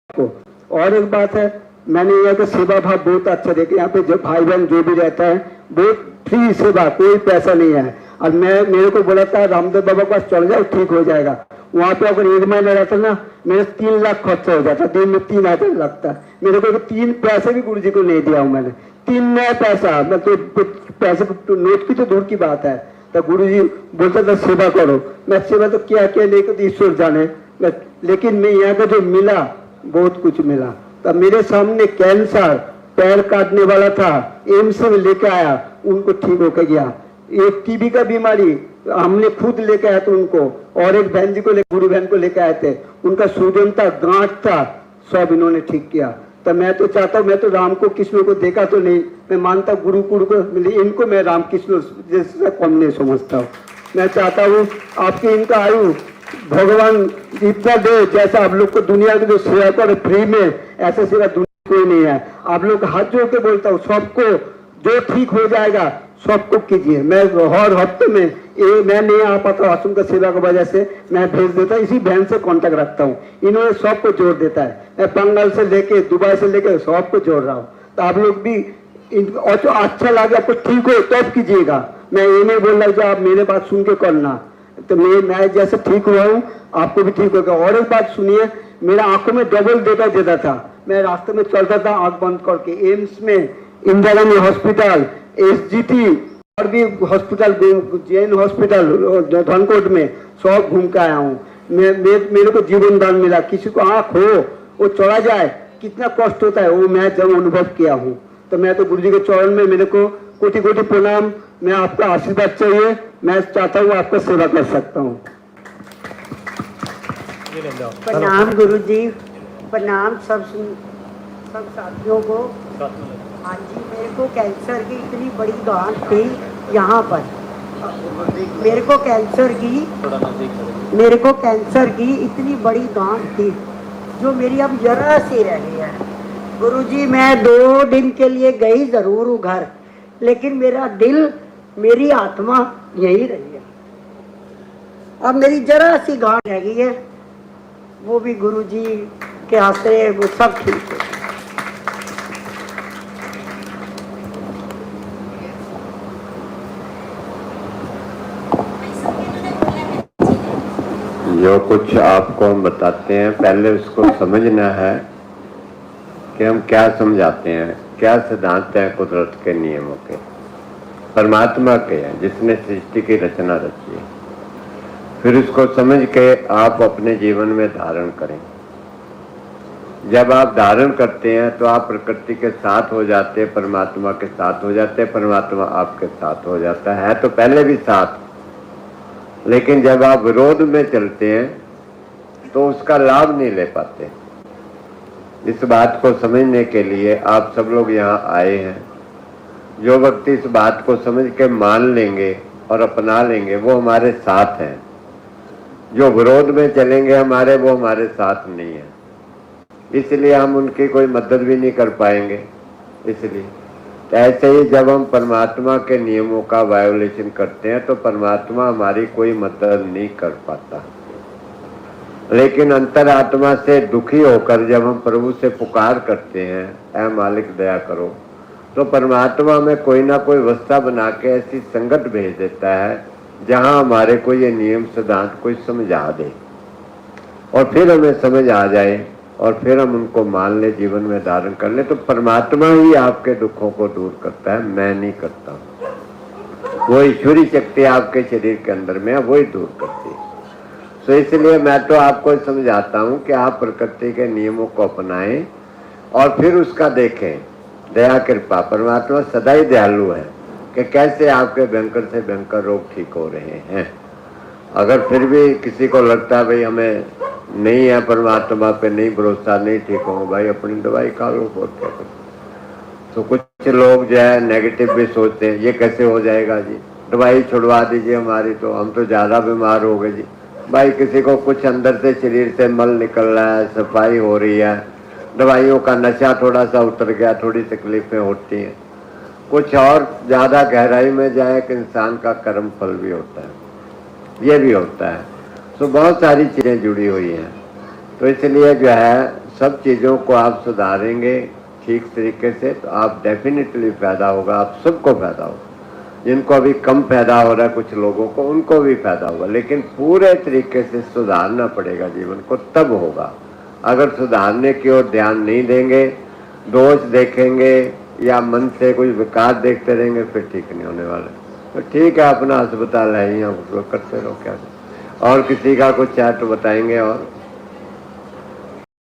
को। और एक बात है, मैंने यहाँ का सेवा भाव बहुत अच्छा देखा। यहाँ पे जो भाई बहन जो भी रहता है बहुत फ्री सेवा, कोई पैसा नहीं है। और मेरे को बोला था रामदेव बाबा के पास चल जाओ ठीक हो जाएगा। वहाँ पे अगर 1 महीना रहता ना, मेरे 3 लाख खर्चा हो जाता, दिन में 3,000 लगता। मेरे को 3 पैसे भी गुरु जी को नहीं दिया हूँ मैंने, 3 नया पैसा। मैं तो पैसे नोट की तो दूर की बात है। तो गुरु जी बोलता था सेवा करो, मैं सेवा तो क्या क्या नहीं करती ईश्वर जाने। लेकिन मैं यहाँ का जो मिला बहुत कुछ मिला। तो मेरे सामने कैंसर, पैर काटने वाला था, एम्स में लेके आया, उनको ठीक होकर गया। एक टीबी का बीमारी हमने खुद लेके आया था उनको, और एक बहन जी को बूढ़ी बहन को लेके आए थे, उनका सूजन था, गांठ था, सब इन्होंने ठीक किया। तो मैं तो चाहता हूँ, मैं तो राम को कृष्ण को देखा तो नहीं, मैं मानता गुरु को मिले, इनको मैं राम कृष्ण जैसे कम नहीं समझता हूँ। मैं चाहता हूँ आपकी इनका आयु भगवान इतना दे, जैसा आप लोग को दुनिया की जो सेवा करे फ्री में, ऐसा सेवा दुनिया कोई नहीं है। आप लोग हाथ जोड़ के बोलता हूँ, सबको जो ठीक हो जाएगा सबको कीजिए। मैं हर हफ्ते में मैं नहीं आ पाता आश्रम का सेवा की वजह से, मैं भेज देता, इसी बहन से कांटेक्ट रखता हूँ। इन्होंने सबको जोड़ देता है, मैं बंगाल से लेके दुबई से लेके सबको जोड़ रहा हूँ। तो आप लोग भी और जो अच्छा लगे आपको ठीक हो तब कीजिएगा। मैं ये नहीं बोल रहा जो आप मेरे बात सुन के करना, तो मैं जैसे ठीक हुआ हूँ आपको भी ठीक होगा। और एक बात सुनिए, मेरा आंखों में डबल देखा देता था, मैं रास्ते में चलता था आंख बंद करके। एम्स में, इंदिरा गांधी हॉस्पिटल, SGT और भी हॉस्पिटल, जैन हॉस्पिटल धनकोट में सब घूम के आया हूँ। मेरे को जीवन दान मिला। किसी को आंख हो वो चला जाए कितना कष्ट होता है वो मैं जब अनुभव किया हूँ। तो मैं तो गुरु जी के चरण में मेरे को कोटि कोटि प्रणाम। मैं आपका आशीर्वाद चाहिए, मैं चाहता हूँ आपका सेवा कर सकता हूँ। प्रणाम गुरु जी, प्रणाम सब साथियों को। हाँ जी, मेरे को कैंसर की इतनी बड़ी गांठ थी यहाँ पर, मेरे को कैंसर की इतनी बड़ी गांठ थी जो मेरी अब जरा सी रह गई है। गुरु जी मैं 2 दिन के लिए गई जरूर हूँ घर, लेकिन मेरा दिल, मेरी आत्मा यही रही है। अब मेरी जरा सी गांठ रह गई है, वो भी गुरु जी के आश्रय वो सब ठीक है। जो कुछ आपको हम बताते हैं पहले उसको समझना है कि हम क्या समझाते हैं, क्या सिद्धांत हैं कुदरत के नियमों के, परमात्मा के हैं जिसने सृष्टि की रचना रची है। फिर उसको समझ के आप अपने जीवन में धारण करें। जब आप धारण करते हैं तो आप प्रकृति के साथ हो जाते हैं, परमात्मा के साथ हो जाते हैं, परमात्मा आपके साथ हो जाता है तो पहले भी साथ। लेकिन जब आप विरोध में चलते हैं तो उसका लाभ नहीं ले पाते। इस बात को समझने के लिए आप सब लोग यहाँ आए हैं। जो व्यक्ति इस बात को समझ के मान लेंगे और अपना लेंगे वो हमारे साथ हैं। जो विरोध में चलेंगे हमारे, वो हमारे साथ नहीं है, इसलिए हम उनकी कोई मदद भी नहीं कर पाएंगे। इसलिए ऐसे ही जब हम परमात्मा के नियमों का वायोलेशन करते हैं तो परमात्मा हमारी कोई मदद नहीं कर पाता। लेकिन अंतरात्मा से दुखी होकर जब हम प्रभु से पुकार करते हैं, ऐ मालिक दया करो, तो परमात्मा में कोई ना कोई व्यवस्था बना के ऐसी संगत भेज देता है जहां हमारे को ये नियम सिद्धांत कोई समझा दे और फिर हमें समझ आ जाए और फिर हम उनको मान ले, जीवन में धारण कर ले। तो परमात्मा ही आपके दुखों को दूर करता है, मैं नहीं करता। वो ईश्वरी शक्ति आपके शरीर के अंदर में है, वही दूर करती है। तो इसलिए मैं तो आपको समझाता हूँ कि आप प्रकृति के नियमों को अपनाएं और फिर उसका देखें। दया कृपा, परमात्मा सदा ही दयालु है कि कैसे आपके भयंकर से भयंकर रोग ठीक हो रहे हैं। अगर फिर भी किसी को लगता है भाई हमें नहीं है, परमात्मा पे नहीं भरोसा, नहीं ठीक होंगे, भाई अपनी दवाई खा लो और क्या करो। तो कुछ लोग जो है नेगेटिव भी सोचते हैं, ये कैसे हो जाएगा जी, दवाई छुड़वा दीजिए हमारी, तो हम तो ज़्यादा बीमार हो गए जी। भाई किसी को कुछ अंदर से शरीर से मल निकल रहा है, सफाई हो रही है, दवाइयों का नशा थोड़ा सा उतर गया, थोड़ी तकलीफें होती हैं। कुछ और ज़्यादा गहराई में जाए कि इंसान का कर्म फल भी होता है, ये भी होता है। तो बहुत सारी चीज़ें जुड़ी हुई हैं। तो इसलिए जो है सब चीज़ों को आप सुधारेंगे ठीक तरीके से तो आप डेफिनेटली फायदा होगा, आप सबको फायदा होगा। जिनको अभी कम फायदा हो रहा है कुछ लोगों को, उनको भी फायदा होगा, लेकिन पूरे तरीके से सुधारना पड़ेगा जीवन को, तब होगा। अगर सुधारने की ओर ध्यान नहीं देंगे, दोष देखेंगे या मन से कोई विकार देखते रहेंगे, फिर ठीक नहीं होने वाला। तो ठीक है, अपना अस्पताल है ही, उसको करते रहो। क्या और किसी का कुछ चाहे तो बताएंगे। और